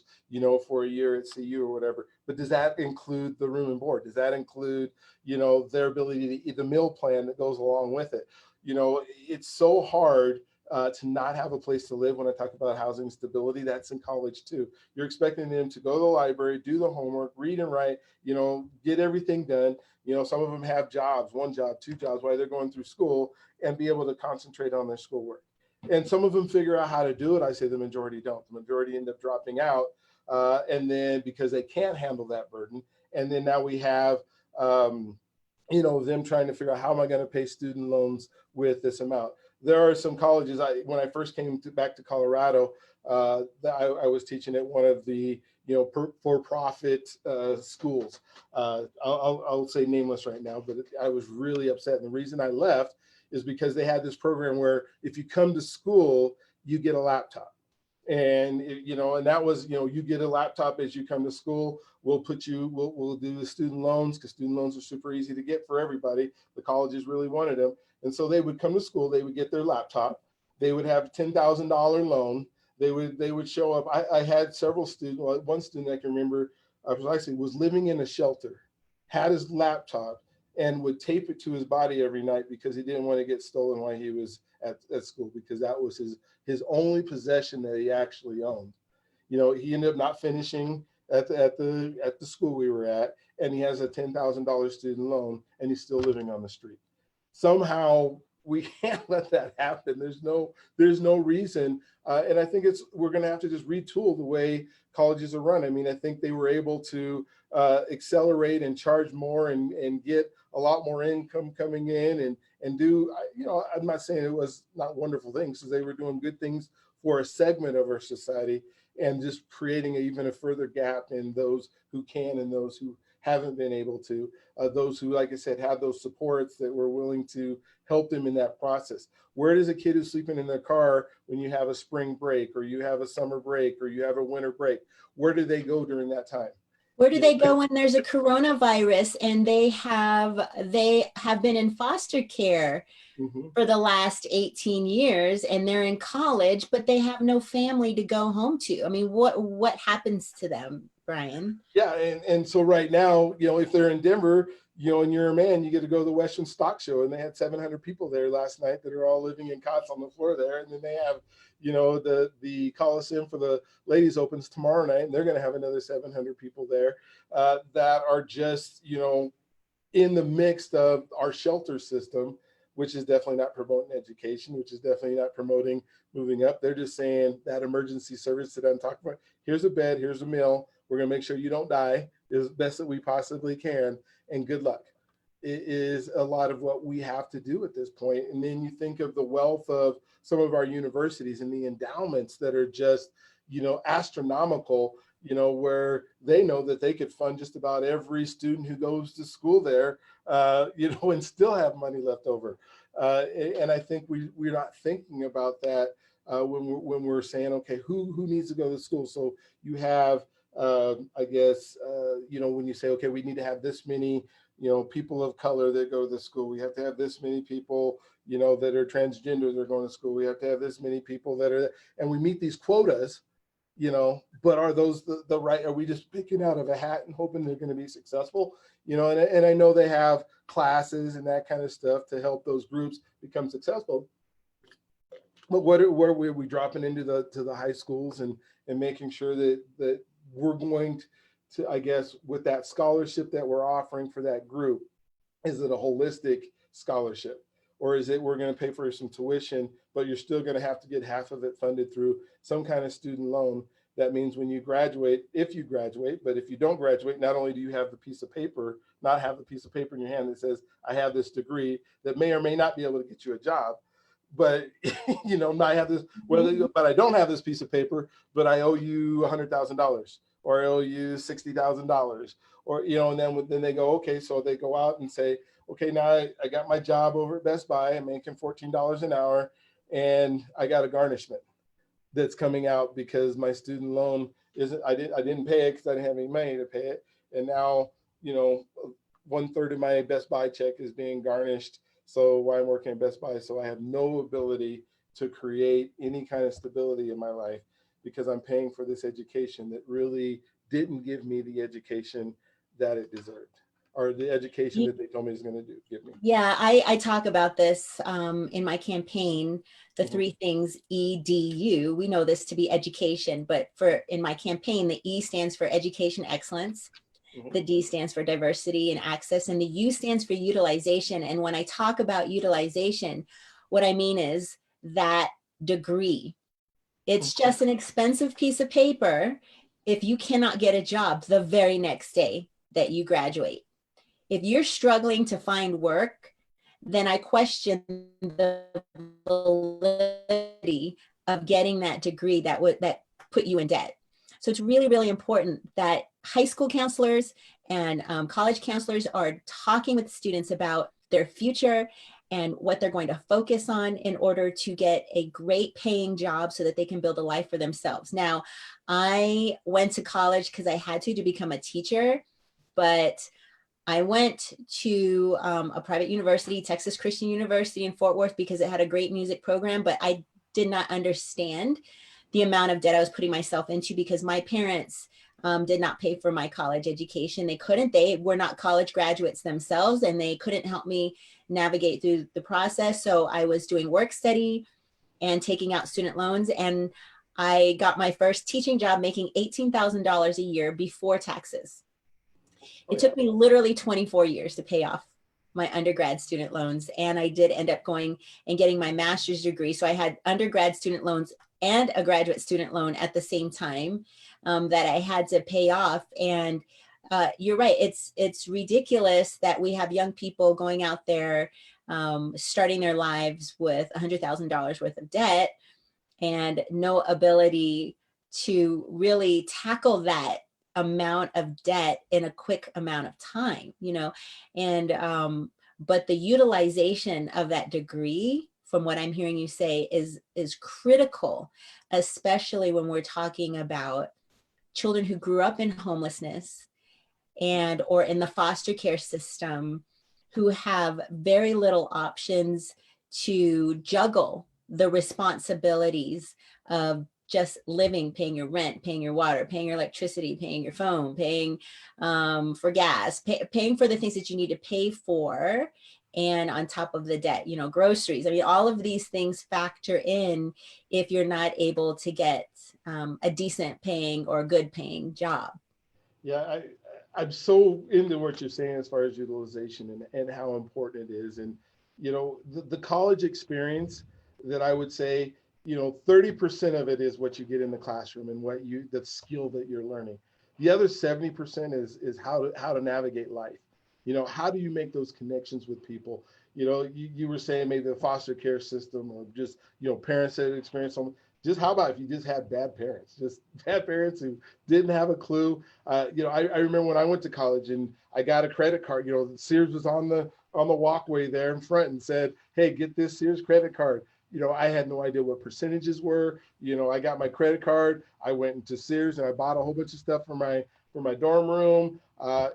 for a year at CU or whatever. But does that include the room and board? Does that include, their ability to eat the meal plan that goes along with it? It's so hard to not have a place to live. When I talk about housing stability, that's in college too. You're expecting them to go to the library, do the homework, read and write, get everything done. Some of them have jobs, one job, two jobs while they're going through school, and be able to concentrate on their schoolwork. And some of them figure out how to do it. I say the majority don't. The majority end up dropping out, and then because they can't handle that burden. And then now we have, them trying to figure out, how am I going to pay student loans with this amount? There are some colleges. When I first came back to Colorado, I was teaching at one of the for-profit schools. I'll say nameless right now, but I was really upset. And the reason I left is because they had this program where if you come to school, you get a laptop. And and that was, you get a laptop as you come to school. We'll do the student loans, because student loans are super easy to get for everybody. The colleges really wanted them. And so they would come to school, they would get their laptop, they would have a $10,000 loan. They would show up. I had several students. One student I can remember precisely was living in a shelter, had his laptop, and would tape it to his body every night because he didn't want to get stolen while he was at school, because that was his only possession that he actually owned. He ended up not finishing at the school we were at, and he has a $10,000 student loan, and he's still living on the street. Somehow we can't let that happen. There's no reason, and I think we're going to have to just retool the way colleges are run. I mean, I think they were able to accelerate and charge more and get a lot more income coming in and do. I'm not saying it was not wonderful things, because they were doing good things for a segment of our society, and just creating even a further gap in those who can and those who haven't been able to, those who, like I said, have those supports that were willing to help them in that process. Where does a kid who's sleeping in their car when you have a spring break or you have a summer break or you have a winter break, where do they go during that time? Where do You know, they go when there's a coronavirus and they have been in foster care mhm. for the last 18 years and they're in college, but they have no family to go home to? I mean, what happens to them, Brian? Yeah, and so right now, if they're in Denver, and you're a man, you get to go to the Western Stock Show, and they had 700 people there last night that are all living in cots on the floor there, and then they have, the Coliseum for the ladies opens tomorrow night, and they're going to have another 700 people there that are just, in the mix of our shelter system, which is definitely not promoting education, which is definitely not promoting moving up. They're just saying that emergency service that I'm talking about. Here's a bed, here's a meal. We're going to make sure you don't die as best that we possibly can, and good luck. It is a lot of what we have to do at this point. And then you think of the wealth of some of our universities and the endowments that are just, astronomical, where they know that they could fund just about every student who goes to school there, and still have money left over. And I think we're not thinking about that when we're saying, okay, who needs to go to school? So you have, I guess, when you say, okay, we need to have this many, people of color that go to the school. We have to have this many people, that are transgender that are going to school. We have to have this many people that are, and we meet these quotas, but are those the right, are we just picking out of a hat and hoping they're going to be successful? And I know they have classes and that kind of stuff to help those groups become successful. But where are we dropping into the high schools and making sure that we're going to, I guess, with that scholarship that we're offering for that group, is it a holistic scholarship? Or is it we're going to pay for some tuition, but you're still going to have to get half of it funded through some kind of student loan? That means when you graduate, if you graduate, but if you don't graduate, not only do you have the piece of paper, not have the piece of paper in your hand that says, I have this degree that may or may not be able to get you a job, but I have this, but I don't have this piece of paper, but I owe you $100,000 or I owe you $60,000, or, and then they go, okay, so they go out and say, okay, now I got my job over at Best Buy, I'm making $14 an hour, and I got a garnishment that's coming out because my student loan isn't, I didn't pay it because I didn't have any money to pay it. And now, 1/3 of my Best Buy check is being garnished. So while I'm working at Best Buy, so I have no ability to create any kind of stability in my life because I'm paying for this education that really didn't give me the education that it deserved, or the education that they told me it was going to give me. Yeah, I talk about this in my campaign, the Mhm. three things EDU. We know this to be education, but in my campaign, the E stands for education excellence, Mhm. the D stands for diversity and access, and the U stands for utilization. And when I talk about utilization, what I mean is that degree. It's just an expensive piece of paper if you cannot get a job the very next day that you graduate. If you're struggling to find work, then I question the validity of getting that degree that put you in debt. So it's really, really important that high school counselors and college counselors are talking with students about their future and what they're going to focus on in order to get a great paying job so that they can build a life for themselves. Now, I went to college because I had to become a teacher, but I went to a private university, Texas Christian University in Fort Worth, because it had a great music program, but I did not understand the amount of debt I was putting myself into because my parents did not pay for my college education. They were not college graduates themselves, and they couldn't help me navigate through the process. So I was doing work study and taking out student loans, and I got my first teaching job making $18,000 a year before taxes. Oh, It yeah. took me literally 24 years to pay off my undergrad student loans. And I did end up going and getting my master's degree. So I had undergrad student loans and a graduate student loan at the same time that I had to pay off. And you're right. It's ridiculous that we have young people going out there starting their lives with $100,000 worth of debt and no ability to really tackle that amount of debt in a quick amount of time, you know, and but the utilization of that degree, from what I'm hearing you say, is critical, especially when we're talking about children who grew up in homelessness and or in the foster care system, who have very little options to juggle the responsibilities of just living, paying your rent, paying your water, paying your electricity, paying your phone, paying for gas, paying for the things that you need to pay for, and on top of the debt, you know, groceries. I mean, all of these things factor in if you're not able to get a decent paying or good paying job. Yeah, I'm so into what you're saying as far as utilization and how important it is. And, you know, the college experience that I would say, you know, 30% of it is what you get in the classroom and what you, the skill that you're learning. The other 70% is how to navigate life. You know, how do you make those connections with people? You know, you were saying maybe the foster care system or just, you know, parents that experience some, just how about if you just had bad parents, just bad parents who didn't have a clue. You know, I remember when I went to college and I got a credit card. You know, Sears was on the walkway there in front and said, "Hey, get this Sears credit card." You know, I had no idea what percentages were. You know, I got my credit card. I went into Sears and I bought a whole bunch of stuff for my dorm room.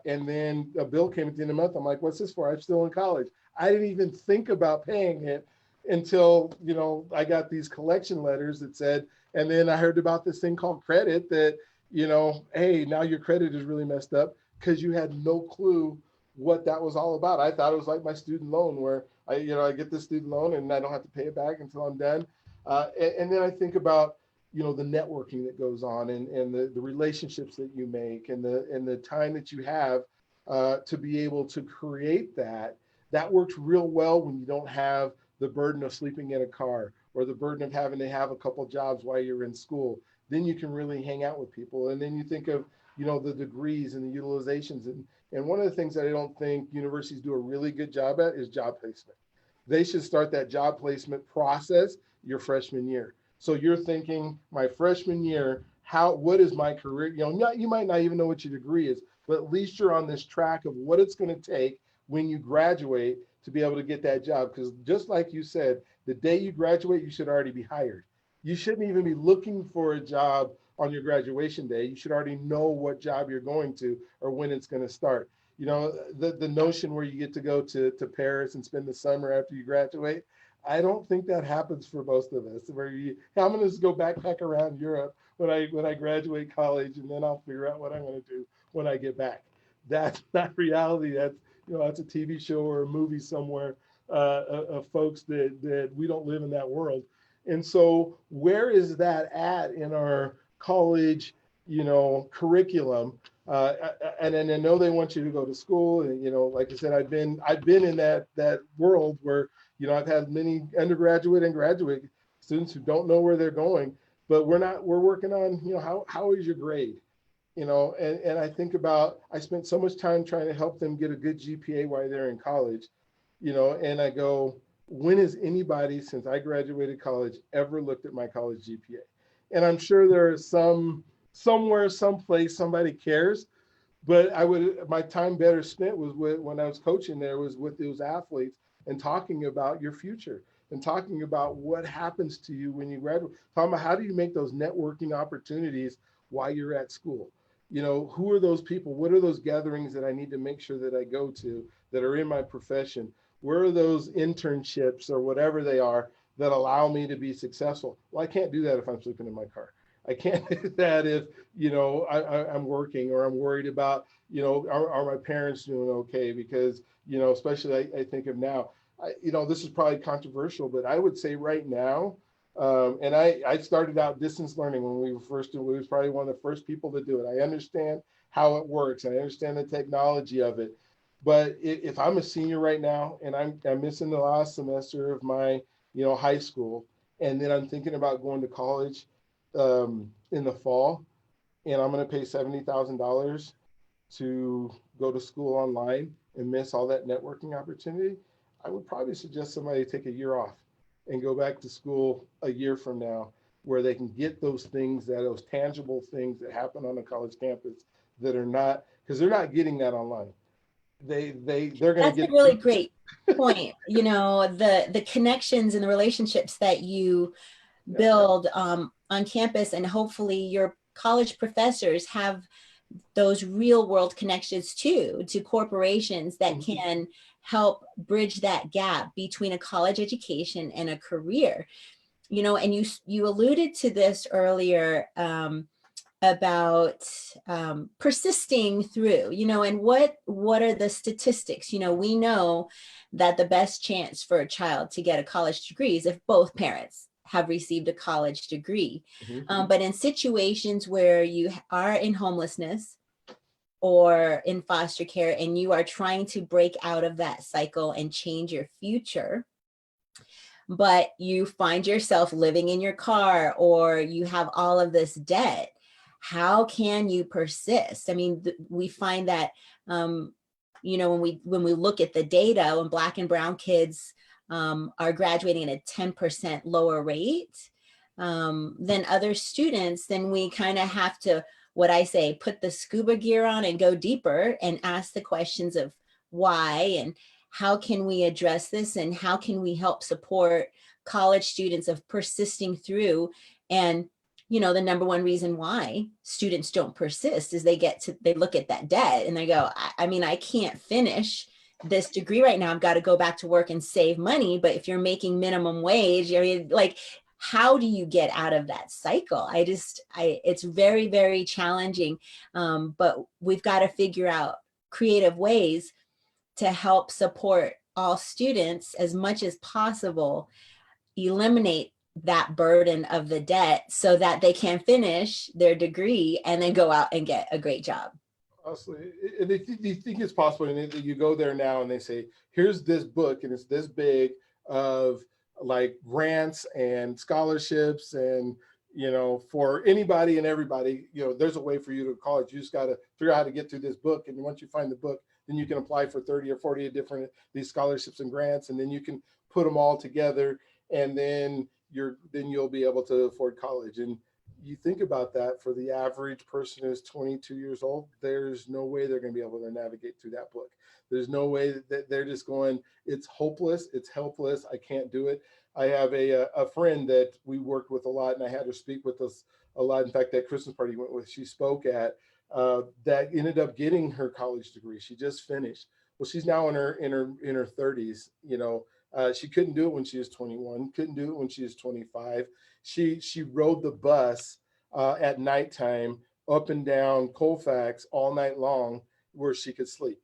And then a bill came at the end of the month. I'm like, "What's this for? I'm still in college." I didn't even think about paying it until, you know, I got these collection letters that said, and then I heard about this thing called credit that, you know, hey, now your credit is really messed up because you had no clue what that was all about. I thought it was like my student loan where I get the student loan and I don't have to pay it back until I'm done. And then I think about, you know, the networking that goes on and the relationships that you make and the time that you have to be able to create that. That works real well when you don't have the burden of sleeping in a car or the burden of having to have a couple jobs while you're in school. Then you can really hang out with people. And then you think of, you know, the degrees and the utilizations. And one of the things that I don't think universities do a really good job at is job placement. They should start that job placement process your freshman year. So you're thinking, my freshman year, what is my career? You know, you might not even know what your degree is, but at least you're on this track of what it's going to take when you graduate to be able to get that job. Because just like you said, the day you graduate, you should already be hired. You shouldn't even be looking for a job on your graduation day. You should already know what job you're going to or when it's going to start. You know, the notion where you get to go to Paris and spend the summer after you graduate, I don't think that happens for most of us. I'm going to just go backpack around Europe when I graduate college, and then I'll figure out what I'm going to do when I get back. That's not reality. That's a TV show or a movie somewhere of folks that we don't live in that world. And so where is that at in our college, you know, curriculum? And I know they want you to go to school, and you know, like I said, I've been in that world where, you know, I've had many undergraduate and graduate students who don't know where they're going, but we're working on, you know, how is your grade? You know, and I think about, I spent so much time trying to help them get a good GPA while they're in college, you know, and I go, when has anybody since I graduated college ever looked at my college GPA? And I'm sure there is somewhere, someplace, somebody cares, but my time better spent was when I was coaching there was with those athletes and talking about your future and talking about what happens to you when you graduate, talking about how do you make those networking opportunities while you're at school. You know, who are those people? What are those gatherings that I need to make sure that I go to that are in my profession? Where are those internships or whatever they are that allow me to be successful? Well, I can't do that if I'm sleeping in my car. I can't do that if, you know, I'm working or I'm worried about, you know, are my parents doing okay? Because, you know, especially I think of now, you know, this is probably controversial, but I would say right now, and I started out distance learning when we was probably one of the first people to do it. I understand how it works. I understand the technology of it. But if I'm a senior right now and I'm missing the last semester of my, you know, high school, and then I'm thinking about going to college in the fall, and I'm going to pay $70,000 to go to school online and miss all that networking opportunity, I would probably suggest somebody take a year off and go back to school a year from now where they can get those things, those tangible things that happen on a college campus that are not, because they're not getting that online. They're going to That's a get. really great point. You know, the connections and the relationships that you Yeah. build on campus, and hopefully your college professors have those real world connections too, to corporations that can help bridge that gap between a college education and a career. You know, and you alluded to this earlier, about persisting through, you know, and what are the statistics? You know, we know that the best chance for a child to get a college degree is if both parents have received a college degree. But in situations where you are in homelessness or in foster care and you are trying to break out of that cycle and change your future, but you find yourself living in your car or you have all of this debt, how can you persist? I mean, we find that, you know, when we look at the data, when Black and brown kids are graduating at a 10% lower rate than other students, then we kind of have to, what I say, put the scuba gear on and go deeper and ask the questions of why and how can we address this and how can we help support college students of persisting through. And you know, the number one reason why students don't persist is they look at that debt and they go, I mean, I can't finish this degree right now. I've got to go back to work and save money. But if you're making minimum wage, I mean, like, how do you get out of that cycle? It's very, very challenging. But we've got to figure out creative ways to help support all students as much as possible, eliminate that burden of the debt so that they can finish their degree and then go out and get a great job. Honestly, and they think it's possible. And you go there now and they say, here's this book and it's this big of like grants and scholarships and, you know, for anybody and everybody, you know, there's a way for you to college. You just got to figure out how to get through this book. And once you find the book, then you can apply for 30 or 40 different these scholarships and grants, and then you can put them all together, and then you'll be able to afford college. And you think about that, for the average person who's 22 years old, there's no way they're going to be able to navigate through that book. There's no way that they're just going, it's hopeless, it's helpless, I can't do it. I have a friend that we worked with a lot, and I had her speak with us a lot. In fact, that Christmas party went with, she spoke at, that ended up getting her college degree. She just finished. Well, she's now in her 30s. You know, she couldn't do it when she was 21. Couldn't do it when she was 25. She rode the bus at nighttime up and down Colfax all night long, where she could sleep.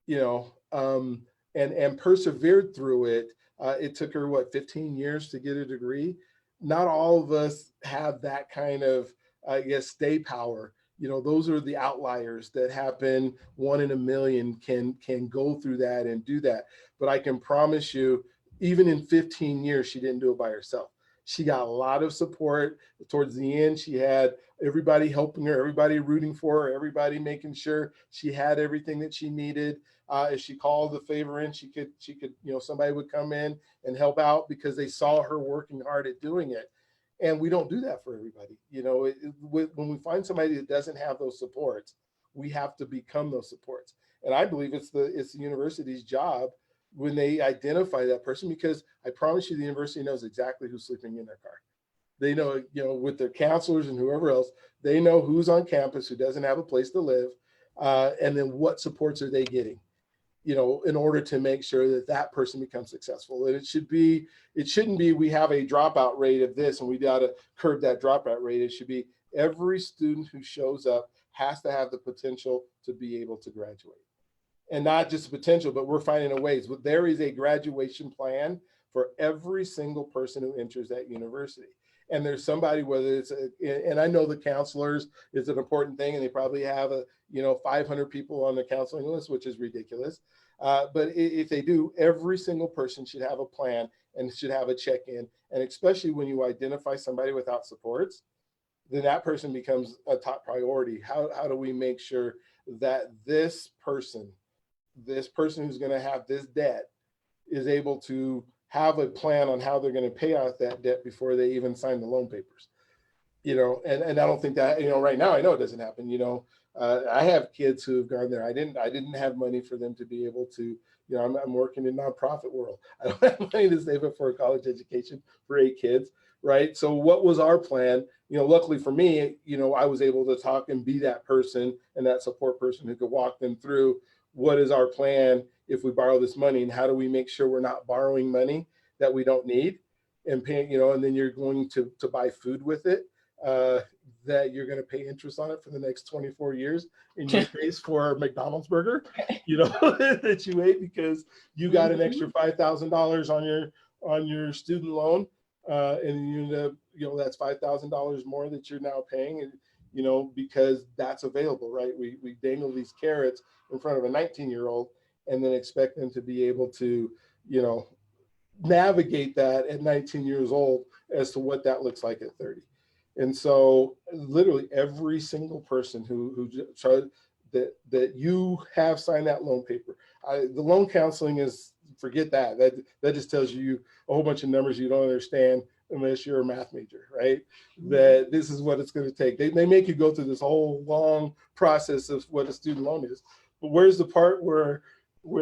You know, and persevered through it. It took her, what, 15 years to get a degree. Not all of us have that kind of, I guess, stay power. You know, those are the outliers that happen, one in a million can go through that and do that. But I can promise you, even in 15 years, she didn't do it by herself. She got a lot of support. Towards the end, she had everybody helping her, everybody rooting for her, everybody making sure she had everything that she needed. If she called the favor in, she could, you know, somebody would come in and help out because they saw her working hard at doing it. And we don't do that for everybody. You know, when we find somebody that doesn't have those supports, we have to become those supports. And I believe it's the university's job when they identify that person, because I promise you, the university knows exactly who's sleeping in their car. They know, you know, with their counselors and whoever else, they know who's on campus who doesn't have a place to live, and then what supports are they getting, you know, in order to make sure that that person becomes successful. And it shouldn't be we have a dropout rate of this and we got to curb that dropout rate. It should be every student who shows up has to have the potential to be able to graduate. And not just potential, but we're finding a ways. There is a graduation plan for every single person who enters that university. And there's somebody, whether it's, and I know the counselors is an important thing, and they probably have 500 people on the counseling list, which is ridiculous. But if they do, every single person should have a plan and should have a check-in. And especially when you identify somebody without supports, then that person becomes a top priority. How do we make sure that this person who's going to have this debt is able to have a plan on how they're going to pay out that debt before they even sign the loan papers? And I don't think that, right now, I know it doesn't happen. I have kids who have gone there. I didn't have money for them to be able to, I'm working in nonprofit world. I don't have money to save up for a college education for 8 kids. Right. So what was our plan? Luckily for me, I was able to talk and be that person and that support person who could walk them through what is our plan if we borrow this money, and how do we make sure we're not borrowing money that we don't need and paying, and then you're going to buy food with it, uh, that you're going to pay interest on it for the next 24 years in your case for a McDonald's burger, that you ate because you got an extra $5,000 on your student loan, and you end up, that's $5,000 more that you're now paying, and because that's available, right? We dangle these carrots in front of a 19-year-old and then expect them to be able to, you know, navigate that at 19 years old as to what that looks like at 30. And so literally every single person who tried that you have signed that loan paper. The loan counseling is, forget that. That just tells you a whole bunch of numbers you don't understand unless you're a math major, right? That this is what it's going to take. They make you go through this whole long process of what a student loan is. But where's the part where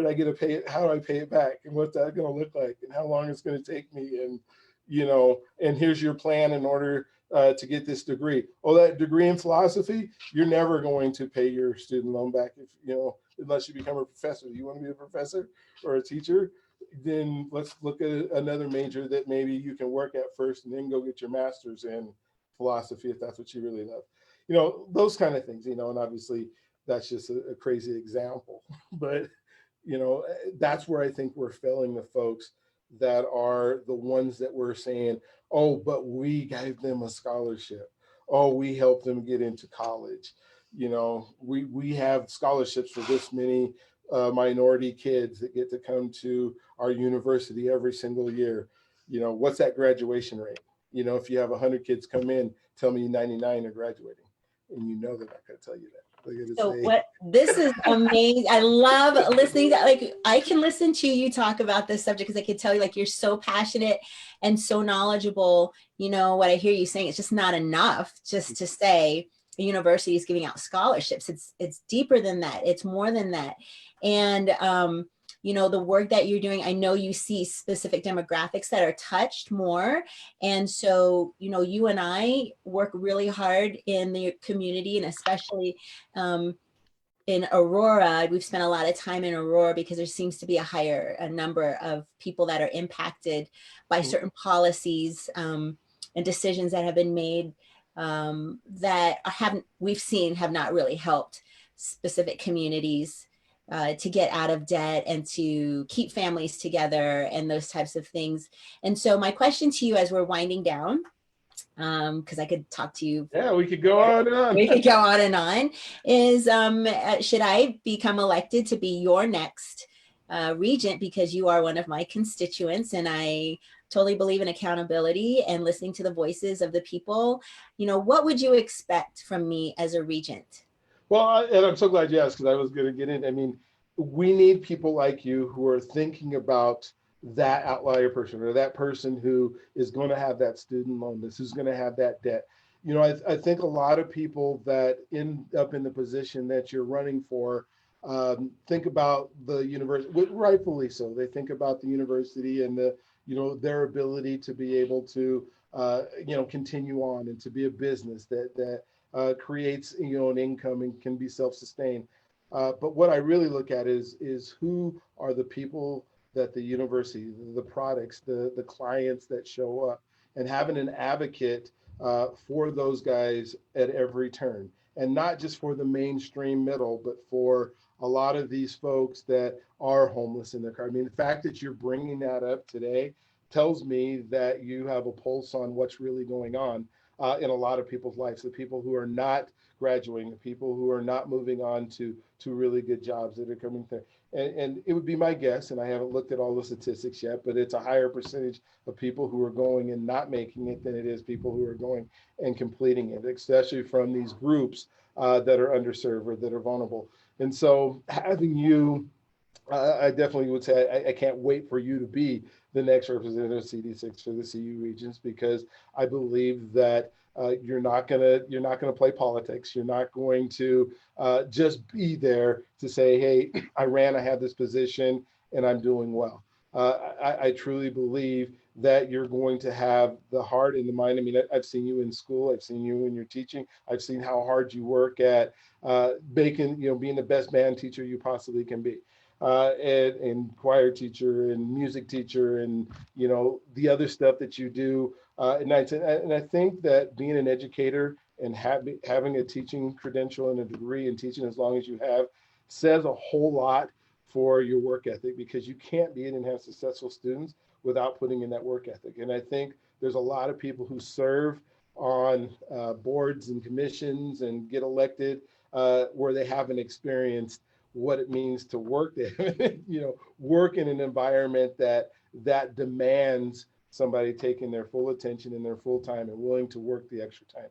I get to pay it? How do I pay it back? And what's that going to look like? And how long it's going to take me? And, and here's your plan in order to get this degree. Oh, that degree in philosophy, you're never going to pay your student loan back unless you become a professor. You want to be a professor or a teacher? Then let's look at another major that maybe you can work at first and then go get your master's in philosophy if that's what you really love. Those kind of things, and obviously that's just a crazy example. But, that's where I think we're failing the folks that are the ones that we're saying, oh, but we gave them a scholarship. Oh, we helped them get into college. We have scholarships for this many minority kids that get to come to our university every single year. What's that graduation rate? If you have 100 kids come in, tell me 99 are graduating. And they're not going to tell you that. So this is amazing. I love listening to, like, I can listen to you talk about this subject because I can tell you, like, you're so passionate and so knowledgeable. What I hear you saying, it's just not enough just to say a university is giving out scholarships. It's deeper than that. It's more than that. And the work that you're doing, I know you see specific demographics that are touched more. And so, you and I work really hard in the community, and especially in Aurora. We've spent a lot of time in Aurora because there seems to be a number of people that are impacted by certain policies and decisions that have been made that have not really helped specific communities to get out of debt and to keep families together and those types of things. And so my question to you as we're winding down, because I could talk to you. Yeah, we could go on and on. We could go on and on, is should I become elected to be your next regent, because you are one of my constituents and I totally believe in accountability and listening to the voices of the people. What would you expect from me as a regent? Well, and I'm so glad you asked, because I was going to get in. I mean, we need people like you who are thinking about that outlier person, or that person who is going to have that student loan, who's going to have that debt. I think a lot of people that end up in the position that you're running for think about the university, rightfully so. They think about the university and their ability to be able to continue on and to be a business that creates an income and can be self-sustained. But what I really look at is who are the people that the university, the products, the clients that show up, and having an advocate for those guys at every turn, and not just for the mainstream middle, but for a lot of these folks that are homeless in their car. I mean, the fact that you're bringing that up today tells me that you have a pulse on what's really going on in a lot of people's lives, the people who are not graduating, the people who are not moving on to really good jobs that are coming there. And it would be my guess, and I haven't looked at all the statistics yet, but it's a higher percentage of people who are going and not making it than it is people who are going and completing it, especially from these groups that are underserved or that are vulnerable. And so having you, I definitely would say I can't wait for you to be the next representative of CD6 for the CU regions, because I believe that You're not gonna play politics. You're not going to just be there to say, hey, I had this position and I'm doing well. I truly believe that you're going to have the heart and the mind. I mean, I've seen you in school. I've seen you in your teaching. I've seen how hard you work at being the best band teacher you possibly can be. And choir teacher and music teacher and the other stuff that you do at nights. And I think that being an educator and having a teaching credential and a degree in teaching as long as you have says a whole lot for your work ethic, because you can't be and have successful students without putting in that work ethic. And I think there's a lot of people who serve on boards and commissions and get elected where they haven't experienced what it means to work there, work in an environment that demands somebody taking their full attention and their full time and willing to work the extra time.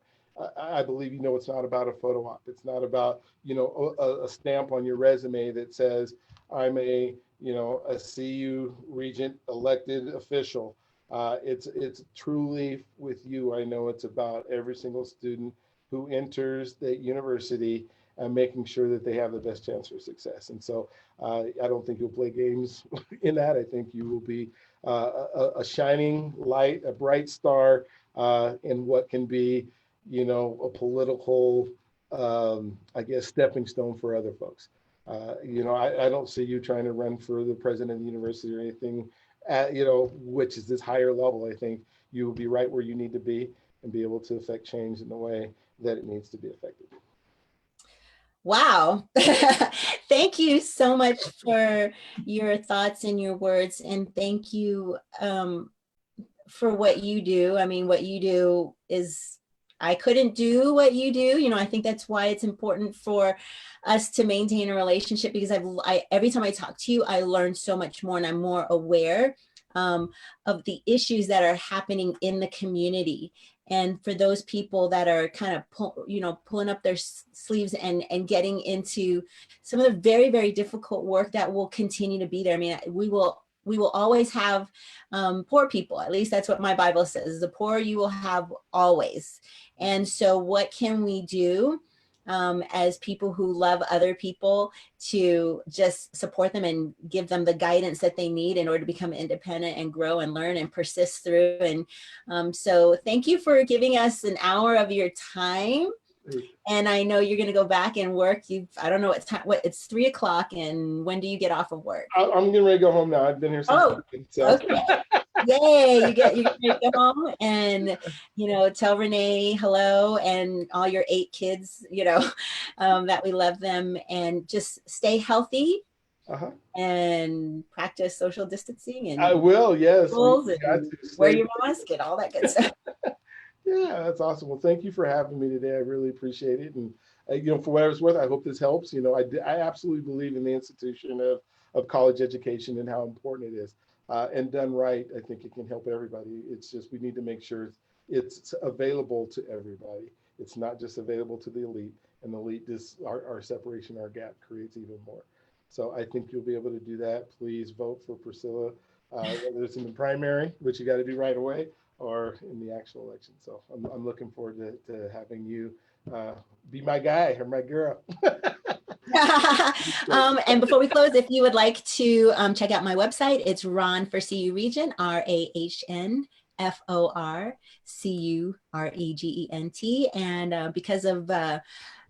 I believe, it's not about a photo op. It's not about, a stamp on your resume that says I'm a CU Regent elected official. It's truly with you. I know it's about every single student who enters the university and making sure that they have the best chance for success. And so I don't think you'll play games in that. I think you will be a shining light, a bright star in what can be, a political, stepping stone for other folks. I don't see you trying to run for the president of the university or anything, which is this higher level. I think you will be right where you need to be and be able to affect change in the way that it needs to be affected. Wow. Thank you so much for your thoughts and your words. And thank you for what you do. I mean, what you do is, I couldn't do what you do. I think that's why it's important for us to maintain a relationship, because every time I talk to you, I learn so much more and I'm more aware of the issues that are happening in the community. And for those people that are kind of pulling up their sleeves and getting into some of the very, very difficult work that will continue to be there. I mean, we will always have poor people. At least that's what my Bible says. The poor you will have always. And so what can we do as people who love other people to just support them and give them the guidance that they need in order to become independent and grow and learn and persist through. And so thank you for giving us an hour of your time. And I know you're going to go back and work. I don't know what time, it's 3:00. And when do you get off of work? I'm getting ready to go home now. I've been here since. Okay. Yay, you get to go home and, tell Renee hello and all your 8 kids, that we love them, and just stay healthy and practice social distancing. And I will, yes. And wear your mask and all that good stuff. Yeah, that's awesome. Well, thank you for having me today. I really appreciate it. And, for what it's worth, I hope this helps. I absolutely believe in the institution of college education and how important it is. And done right, I think it can help everybody. It's just we need to make sure it's available to everybody. It's not just available to the elite. And the elite, our separation, our gap creates even more. So I think you'll be able to do that. Please vote for Priscilla, whether it's in the primary, which you got to do right away, or in the actual election. So I'm looking forward to having you be my guy or my girl. And before we close, if you would like to check out my website, it's Ron for CU Regent, RAHNFORCUREGENT. And because of the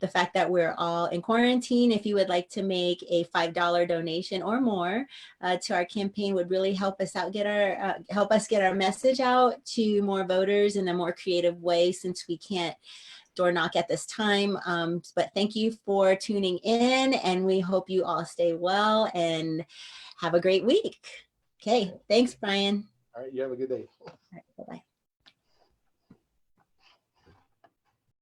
fact that we're all in quarantine, if you would like to make a $5 donation or more to our campaign, would really help us out, help us get our message out to more voters in a more creative way, since we can't door knock at this time. But thank you for tuning in, and we hope you all stay well and have a great week. Okay, thanks, Brian. All right, you have a good day. All right, bye-bye.